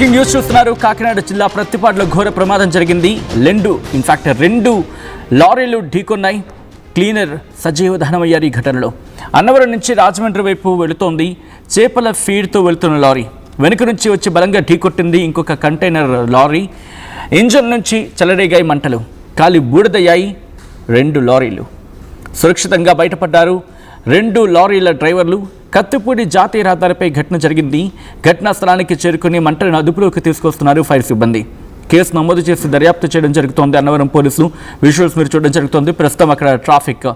Breaking news చూస్తున్నారు. కాకినాడ జిల్లా ప్రత్తిపాడులో ఘోర ప్రమాదం జరిగింది. రెండు లారీలు ఢీకొన్నాయి. క్లీనర్ సజీవ దహనమయ్యారు. ఈ ఘటనలో అన్నవరం నుంచి రాజమండ్రి వైపు వెళుతోంది చేపల ఫీడ్తో వెళుతున్న లారీ వెనుక నుంచి వచ్చి బలంగా ఢీకొట్టింది ఇంకొక కంటైనర్ లారీ. ఇంజన్ నుంచి చెలరేగాయి మంటలు, కాలి బూడిదయ్యాయి. 2 లారీలు సురక్షితంగా బయటపడ్డారు. 2 లారీల డ్రైవర్లు. కత్తిపూడి జాతీయ రహదారిపై ఘటన జరిగింది. ఘటనా స్థలానికి చేరుకుని మంటలను అదుపులోకి తీసుకొస్తున్నారు ఫైర్ సిబ్బంది. కేసు నమోదు చేసి దర్యాప్తు చేయడం జరుగుతోంది. అన్నవరం పోలీసులు విజువల్స్ మీరు చూడడం జరుగుతోంది. ప్రస్తుతం అక్కడ ట్రాఫిక్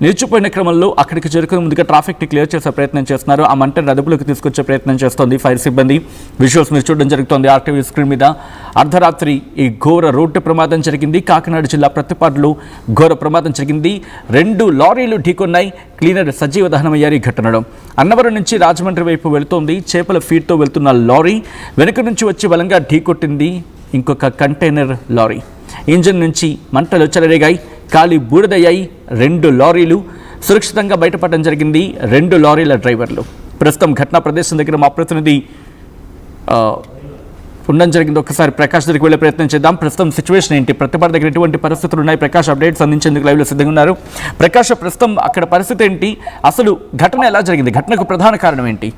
నిలిచిపోయిన క్రమంలో అక్కడికి చేరుకుని ముందుగా ట్రాఫిక్ని క్లియర్ చేసే ప్రయత్నం చేస్తున్నారు. ఆ మంటను అదుపులోకి తీసుకొచ్చే ప్రయత్నం చేస్తోంది ఫైర్ సిబ్బంది. విజువల్స్ మీరు చూడడం జరుగుతోంది ఆర్టీవీ స్క్రీన్ మీద. అర్ధరాత్రి ఈ ఘోర రోడ్డు ప్రమాదం జరిగింది. కాకినాడ జిల్లా ప్రత్తిపాడులో ఘోర ప్రమాదం జరిగింది. 2 లారీలు ఢీకొన్నాయి. క్లీనర్ సజీవ దహనమయ్యారు. ఈ ఘటనలో అన్నవరం నుంచి రాజమండ్రి వైపు వెళుతోంది చేపల ఫీడ్తో వెళ్తున్న లారీ వెనుక నుంచి వచ్చి బలంగా ఢీకొట్టింది ఇంకొక కంటైనర్ లారీ. ఇంజన్ నుంచి మంటలు చెలరేగాయి, కాలి బూడిదయ్యాయి. 2 లారీలు సురక్షితంగా బయటపడడం జరిగింది. 2 లారీల డ్రైవర్లు. ప్రస్తుతం ఘటనా ప్రదేశం దగ్గర మా ప్రతినిధి ఉండడం జరిగింది. ఒకసారి ప్రకాష్ దగ్గరికి వెళ్ళే ప్రయత్నం చేద్దాం. ప్రస్తుతం సిచ్యువేషన్ ఏంటి, ప్రతిపాడు దగ్గర ఎటువంటి పరిస్థితులు ఉన్నాయి? ప్రకాష్ అప్డేట్స్ అందించేందుకు లైవ్లో సిద్ధంగా ఉన్నారు. ప్రకాష్, ప్రస్తుతం అక్కడ పరిస్థితి ఏంటి? అసలు ఘటన ఎలా జరిగింది? ఘటనకు ప్రధాన కారణం ఏంటి?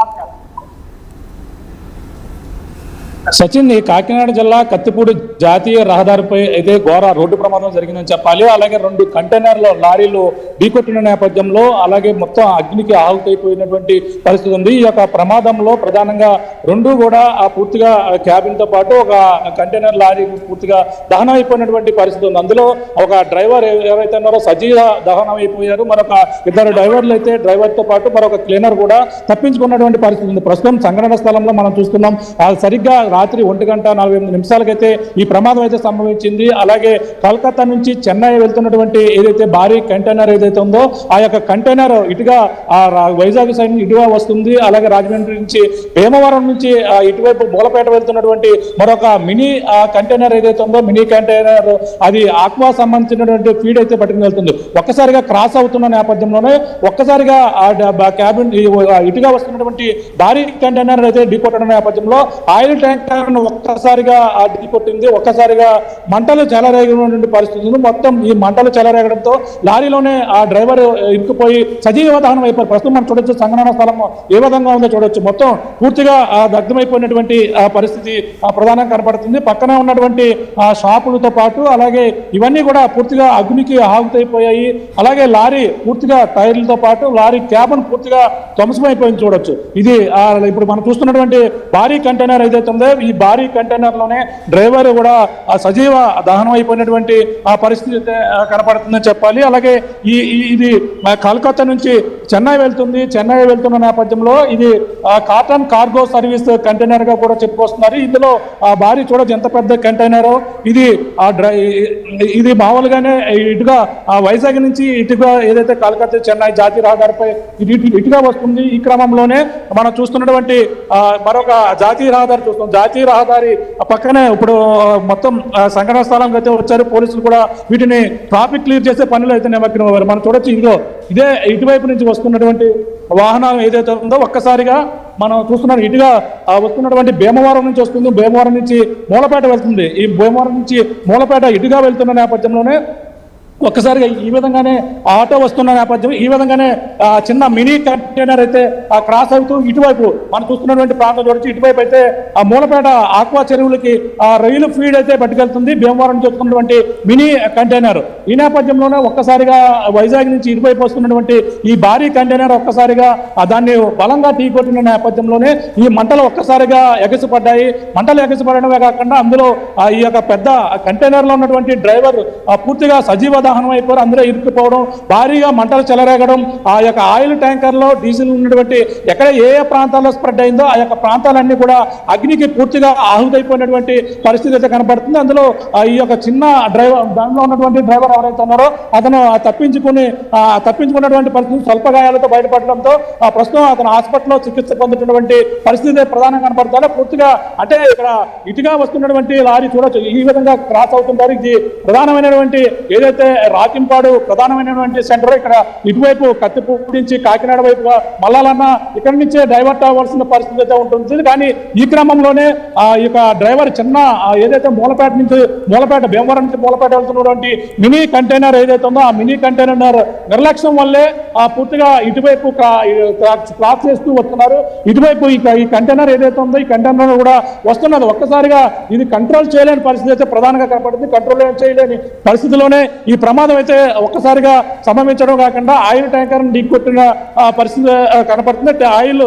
సచిన్, ఈ కాకినాడ జిల్లా కత్తిపూడి జాతీయ రహదారిపై అయితే ఘోర రోడ్డు ప్రమాదం జరిగిందని చెప్పాలి. అలాగే 2 కంటైనర్ల లారీలు ఢీకొట్టిన నేపథ్యంలో అలాగే మొత్తం అగ్నికి ఆహుతైపోయినటువంటి పరిస్థితి ఉంది. ఈ యొక్క ప్రమాదంలో ప్రధానంగా 2 కూడా పూర్తిగా క్యాబిన్ తో పాటు ఒక కంటైనర్ లారీ పూర్తిగా దహనం అయిపోయినటువంటి పరిస్థితి ఉంది. అందులో ఒక డ్రైవర్ ఎవరైతే ఉన్నారో సజీవ దహనం అయిపోయారు. మరొక 2 డ్రైవర్లు అయితే డ్రైవర్ తో పాటు మరొక క్లీనర్ కూడా తప్పించుకున్నటువంటి పరిస్థితి ఉంది. ప్రస్తుతం సంఘటన స్థలంలో మనం చూస్తున్నాం. సరిగ్గా రాత్రి 1:48 ఈ ప్రమాదం అయితే సంభవించింది. అలాగే కోల్కతా నుంచి చెన్నై వెళ్తున్నటువంటి ఏదైతే భారీ కంటైనర్ ఏదైతే ఉందో ఆ యొక్క కంటైనర్ ఇటుగా వైజాగ్ సైడ్ ఇటుగా వస్తుంది. అలాగే రాజమండ్రి నుంచి భీమవరం నుంచి ఇటువైపు మూలపేట వెళ్తున్నటువంటి మరొక మినీ కంటైనర్ ఏదైతే ఉందో మినీ కంటైనర్ అది ఆక్వా సంబంధించినటువంటి ఫీడ్ అయితే పట్టుకుని వెళ్తుంది. ఒక్కసారిగా క్రాస్ అవుతున్న నేపథ్యంలోనే ఒక్కసారిగా క్యాబిన్ ఇటుగా వస్తున్నటువంటి భారీ కంటైనర్ అయితే ఢీకొట్టడం నేపథ్యంలో ఆయిల్ ట్యాంక్ ఒక్కసారిగా ఢీకొట్టింది. ఒక్కసారిగా మంటలు చెలరేగినటువంటి పరిస్థితి ఉంది. మొత్తం ఈ మంటలు చెలరేగడంతో లారీలోనే ఆ డ్రైవర్ ఇరుక్కుపోయి సజీవ దహనం అయిపోయారు. ప్రస్తుతం మనం చూడొచ్చు సంఘటన స్థలం ఏ విధంగా ఉందో చూడొచ్చు. మొత్తం పూర్తిగా దగ్ధమైపోయినటువంటి పరిస్థితి ప్రధానంగా కనపడుతుంది. పక్కనే ఉన్నటువంటి షాపులతో పాటు అలాగే ఇవన్నీ కూడా పూర్తిగా అగ్నికి ఆహుతైపోయాయి. అలాగే లారీ పూర్తిగా టైర్లతో పాటు లారీ క్యాబన్ పూర్తిగా ధ్వంసమైపోయింది చూడొచ్చు. ఇది ఇప్పుడు మనం చూస్తున్నటువంటి భారీ కంటైనర్ ఏదైతే ఉందో ఈ భారీ కంటైనర్ లోనే డ్రైవర్ కూడా సజీవ దహనం అయిపోయినటువంటి పరిస్థితి కనపడుతుందని చెప్పాలి. అలాగే ఇది కలకత్తా నుంచి చెన్నై వెళ్తుంది. చెన్నై వెళ్తున్న నేపథ్యంలో ఇది కాటన్ కార్గో సర్వీస్ కంటైనర్ గా కూడా చెప్పుకొస్తున్నారు. ఇందులో భారీ చూడొచ్చు ఎంత పెద్ద కంటైనర్. ఇది మామూలుగానే ఇటుగా వైజాగ్ నుంచి ఇటుగా ఏదైతే కలకత్తా చెన్నై జాతీయ రహదారిపై ఇటుగా వస్తుంది. ఈ క్రమంలోనే మనం చూస్తున్నటువంటి మరొక జాతీయ రహదారి చూస్తాం. జాతీయ రహదారి పక్కనే ఇప్పుడు మొత్తం సంఘటన స్థలానికి అయితే వచ్చారు పోలీసులు కూడా. వీటిని ట్రాఫిక్ క్లియర్ చేసే పనులు అయితే నిమగ్నమయ్యారు. మనం చూడొచ్చు ఇదే ఇటువైపు నుంచి వస్తున్నటువంటి వాహనాలు ఏదైతే ఉందో ఒక్కసారిగా మనం చూస్తున్నాం ఇటుగా వస్తున్నటువంటి భీమవరం నుంచి వస్తుంది. భీమవరం నుంచి మూలపేట వెళ్తుంది. ఈ భీమవరం నుంచి మూలపేట ఇటుగా వెళ్తున్న నేపథ్యంలోనే ఒక్కసారిగా ఈ విధంగానే ఆటో వస్తున్న నేపథ్యం ఈ విధంగానే చిన్న మినీ కంటైనర్ అయితే క్రాస్ అవుతూ ఇటువైపు మనం చూస్తున్నటువంటి ప్రాంతం చూడొచ్చు. ఇటువైపు అయితే ఆ మూలపేట ఆక్వా చెరువులకి రైలు ఫీడ్ అయితే పట్టుకెళ్తుంది భీమవరం చూస్తున్నటువంటి మినీ కంటైనర్. ఈ నేపథ్యంలోనే ఒక్కసారిగా వైజాగ్ నుంచి ఇటువైపు వస్తున్నటువంటి ఈ భారీ కంటైనర్ ఒక్కసారిగా దాన్ని బలంగా ఢీకొట్టిన నేపథ్యంలోనే ఈ మంటలు ఒక్కసారిగా ఎగసిపడ్డాయి. మంటలు ఎగసిపడడమే కాకుండా అందులో ఈ యొక్క పెద్ద కంటైనర్ లో ఉన్నటువంటి డ్రైవర్ పూర్తిగా సజీవ దహనం అయిపోయారు. అందులో ఇరుక్కుపోవడం, భారీగా మంటలు చెలరేగడం, ఆ యొక్క ఆయిల్ ట్యాంకర్ లో డీజిల్ ఉన్నటువంటి ఎక్కడ ఏ ప్రాంతాల్లో స్ప్రెడ్ అయిందో ఆ యొక్క ప్రాంతాలన్నీ కూడా అగ్నికి పూర్తిగా ఆహుతైపోయినటువంటి పరిస్థితి అయితే కనబడుతుంది. అందులో ఈ యొక్క చిన్న డ్రైవర్ దానిలో ఉన్నటువంటి డ్రైవర్ ఎవరైతే ఉన్నారో అతను తప్పించుకున్నటువంటి పరిస్థితి స్వల్ప గాయాలతో బయటపడడంతో ప్రస్తుతం అతను హాస్పిటల్లో చికిత్స పొందుతున్నటువంటి పరిస్థితి ప్రధానంగా కనపడుతుంది. పూర్తిగా అంటే ఇక్కడ ఇటుగా వస్తున్నటువంటి లారీ చూడొచ్చు ఈ విధంగా క్రాస్ అవుతుంటారు. ఇది ప్రధానమైనటువంటి ఏదైతే రాకింపాడు ప్రధానమైనటువంటి సెంటర్. ఇక్కడ ఇటువైపు కత్తిపూడి నుంచి కాకినాడ వైపుగా మళ్ళాలన్నా ఇక్కడి నుంచే డైవర్ట్ అవ్వాల్సిన పరిస్థితి అయితే ఉంటుంది. కానీ ఈ క్రమంలోనే ఈ యొక్క డ్రైవర్ చిన్న ఏదైతే మూలపేట భీమవరం నుంచి మూలపేట వెళ్తున్నటువంటి మినీ కంటైనర్ ఏదైతే ఉందో ఆ మినీ కంటైనర్ నిర్లక్ష్యం వల్లే పూర్తిగా ఇటువైపు క్రాస్ చేస్తూ వస్తున్నారు. ఇటువైపు ఈ కంటైనర్ ఏదైతే ఉందో ఈ కంటైనర్ కూడా వస్తున్నది. ఒక్కసారిగా ఇది కంట్రోల్ చేయలేని పరిస్థితి అయితే ప్రధానంగా కనపడుతుంది. కంట్రోల్ చేయలేని పరిస్థితిలోనే ఈ ప్రమాదం అయితే ఒక్కసారిగా సంభవించడం కాకుండా ఆయిల్ ట్యాంకర్ ఢీకొట్టిన పరిస్థితి కనపడుతుంది. ఆయిల్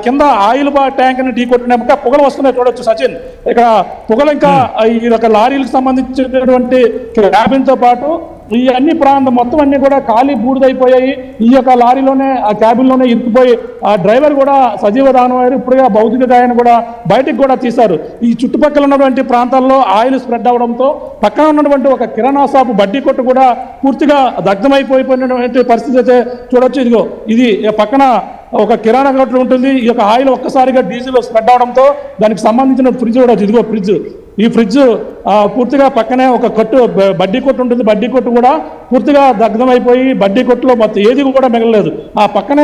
కింద ఆయిల్ ట్యాంకర్ ఢీకొట్టిన పొగలు వస్తున్నాయి చూడొచ్చు సచిన్. ఇక్కడ పొగలు ఇంకా ఈ యొక్క లారీలకు సంబంధించినటువంటి క్యాబిన్ తో పాటు ఈ అన్ని ప్రాంతం మొత్తం అన్ని కూడా ఖాళీ బూడిదైపోయాయి. ఈ యొక్క లారీలోనే ఆ క్యాబిన్ లోనే ఇరుక్కుపోయి ఆ డ్రైవర్ కూడా సజీవ దానమయ్యారు. ఇప్పుడుగా భౌతిక గాయాన్ని కూడా బయటకు కూడా తీశారు. ఈ చుట్టుపక్కల ఉన్నటువంటి ప్రాంతాల్లో ఆయిల్ స్ప్రెడ్ అవడంతో పక్కన ఉన్నటువంటి ఒక కిరాణా షాపు బడ్డీ కొట్టు కూడా పూర్తిగా దగ్ధమైపోయినటువంటి పరిస్థితి అయితే చూడొచ్చు. ఇదిగో ఇది పక్కన ఒక కిరాణా కొట్టు ఉంటుంది. ఈ యొక్క ఆయిల్ ఒక్కసారిగా డీజిల్ స్ప్రెడ్ అవడంతో దానికి సంబంధించిన ఫ్రిడ్జ్ కూడా ఇదిగో ఫ్రిడ్జ్. ఈ ఫ్రిడ్జ్ పూర్తిగా పక్కనే ఒక బడ్డీ కొట్టు ఉంటుంది. బడ్డీ కొట్టు కూడా పూర్తిగా దగ్ధమైపోయి బడ్డీ కొట్టులో మొత్తం ఏది కూడా మిగలలేదు. ఆ పక్కనే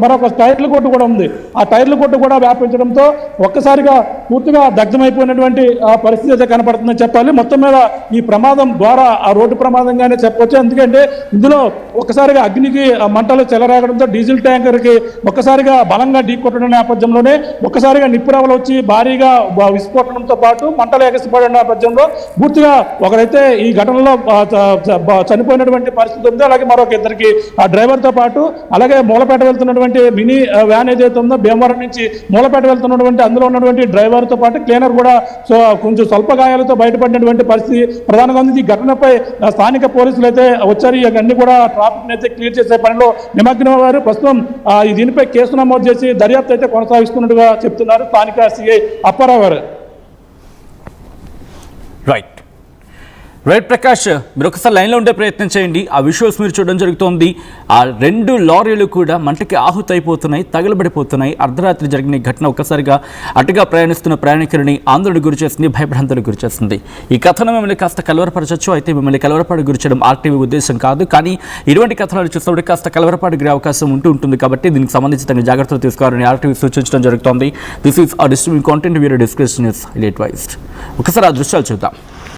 మరొక టైర్ల కొట్టు కూడా ఉంది. ఆ టైర్ల కొట్టు కూడా వ్యాపించడంతో ఒక్కసారిగా పూర్తిగా దగ్ధమైపోయినటువంటి పరిస్థితి అయితే కనపడుతుందని చెప్పాలి. మొత్తం మీద ఈ ప్రమాదం ద్వారా ఆ రోడ్డు ప్రమాదంగానే చెప్పవచ్చు. ఎందుకంటే ఇందులో ఒక్కసారిగా అగ్నికి మంటలు చెలరేగడంతో డీజిల్ ట్యాంకర్కి ఒక్కసారిగా బలంగా ఢీకొట్టడం నేపథ్యంలోనే ఒక్కసారిగా నిప్పురవలు వచ్చి భారీగా విస్ఫోటనంతో పాటు మంటలు ఎగసిపడిన నేపథ్యంలో పూర్తిగా ఒకరైతే ఈ ఘటనలో చనిపోయినటువంటి పరిస్థితి ఉంది. అలాగే మరొక ఇద్దరికి ఆ డ్రైవర్తో పాటు అలాగే మూలపేట వెళ్తున్నటువంటి మినీ వ్యాన్ ఏదైతే ఉందో భీమవరం నుంచి మూలపేట వెళ్తున్నటువంటి అందులో ఉన్నటువంటి డ్రైవర్తో పాటు క్లీనర్ కూడా కొంచెం స్వల్ప గాయాలతో బయటపడినటువంటి పరిస్థితి ప్రధానంగా ఉంది. ఈ ఘటనపై స్థానిక పోలీసులు అయితే వచ్చారు. ఇవన్నీ కూడా ట్రాఫిక్ అయితే క్లియర్ చేసే పనిలో నిమగ్నమయ్యారు. ప్రస్తుతం దీనిపై కేసు నమోదు చేసి దర్యాప్తు అయితే కొనసాగిస్తున్నట్టుగా చెప్తున్నారు స్థానిక సిఐ అప్పారావు గారు. రైట్ ప్రకాష్, మీరు ఒకసారి లైన్లో ఉండే ప్రయత్నం చేయండి. ఆ విజువల్స్ మీరు చూడడం జరుగుతోంది. ఆ 2 లారీలు కూడా మంటకి ఆహుతైపోతున్నాయి, తగలబడిపోతున్నాయి. అర్ధరాత్రి జరిగిన ఈ ఘటన ఒక్కసారిగా అటుగా ప్రయాణిస్తున్న ప్రయాణికులని ఆందోళనకు గురి చేస్తుంది, భయభ్రాంతులకు గురి చేస్తుంది. ఈ కథనం మిమ్మల్ని కాస్త కలవరపరచచ్చు. అయితే మిమ్మల్ని కలవరపాటు గురి చేయడం ఆర్టీవీ ఉద్దేశం కాదు. కానీ ఇటువంటి కథనాలు చూసినప్పుడు కాస్త కలవరపాటు గురే అవకాశం ఉంటుంది కాబట్టి దీనికి సంబంధించి తగిన జాగ్రత్తలు తీసుకోవాలని ఆర్టీవీ సూచించడం జరుగుతోంది. This is a distributing content we are discussion is highly advised. ఒకసారి ఆ దృశ్యాలు చూద్దాం.